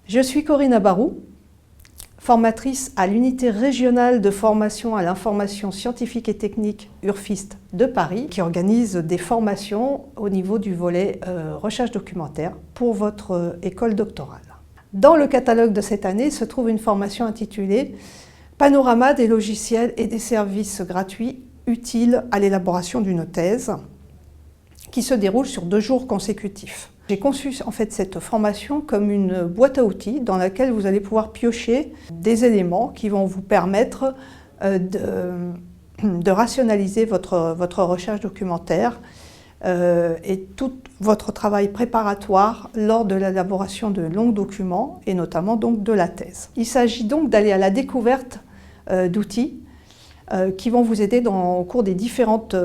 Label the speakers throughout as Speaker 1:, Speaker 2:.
Speaker 1: Je suis Corinne Abarou, formatrice à l'unité régionale de formation à l'information scientifique et technique URFIST de Paris, qui organise des formations au niveau du volet recherche documentaire pour votre école doctorale. Dans le catalogue de cette année se trouve une formation intitulée « Panorama des logiciels et des services gratuits utiles à l'élaboration d'une thèse » qui se déroule sur 2 jours consécutifs. J'ai conçu en fait cette formation comme une boîte à outils dans laquelle vous allez pouvoir piocher des éléments qui vont vous permettre de rationaliser votre recherche documentaire et tout votre travail préparatoire lors de l'élaboration de longs documents et notamment donc de la thèse. Il s'agit donc d'aller à la découverte d'outils qui vont vous aider au cours des différentes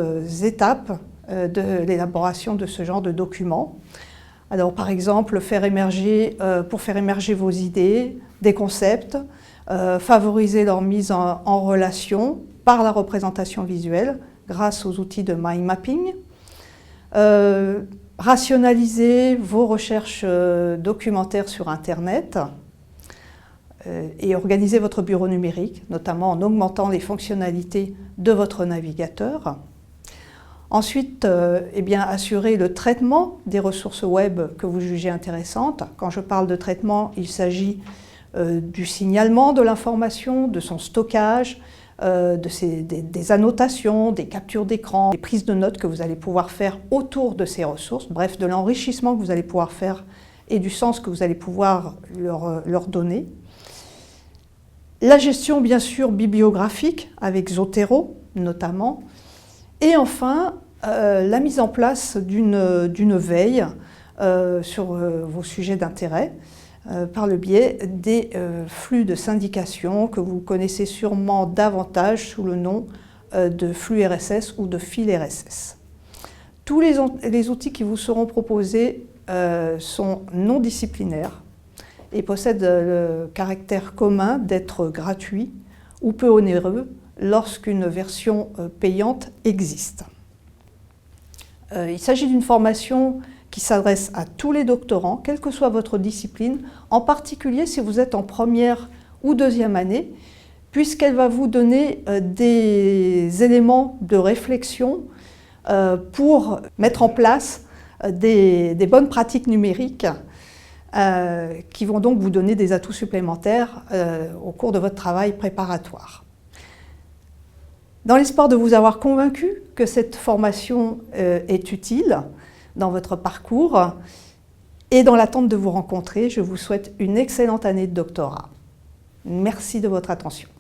Speaker 1: étapes de l'élaboration de ce genre de documents. Alors par exemple, pour faire émerger vos idées, des concepts, favoriser leur mise en relation par la représentation visuelle grâce aux outils de mind mapping, rationaliser vos recherches documentaires sur Internet et organiser votre bureau numérique, notamment en augmentant les fonctionnalités de votre navigateur. Ensuite, assurer le traitement des ressources web que vous jugez intéressantes. Quand je parle de traitement, il s'agit du signalement de l'information, de son stockage, des annotations, des captures d'écran, des prises de notes que vous allez pouvoir faire autour de ces ressources, bref, de l'enrichissement que vous allez pouvoir faire et du sens que vous allez pouvoir leur donner. La gestion, bien sûr, bibliographique, avec Zotero notamment. Et enfin, la mise en place d'une veille sur vos sujets d'intérêt par le biais des flux de syndication que vous connaissez sûrement davantage sous le nom de flux RSS ou de fil RSS. Tous les outils qui vous seront proposés sont non disciplinaires et possèdent le caractère commun d'être gratuits ou peu onéreux lorsqu'une version payante existe. Il s'agit d'une formation qui s'adresse à tous les doctorants, quelle que soit votre discipline, en particulier si vous êtes en première ou deuxième année, puisqu'elle va vous donner des éléments de réflexion pour mettre en place des bonnes pratiques numériques qui vont donc vous donner des atouts supplémentaires au cours de votre travail préparatoire. Dans l'espoir de vous avoir convaincu que cette formation est utile dans votre parcours et dans l'attente de vous rencontrer, je vous souhaite une excellente année de doctorat. Merci de votre attention.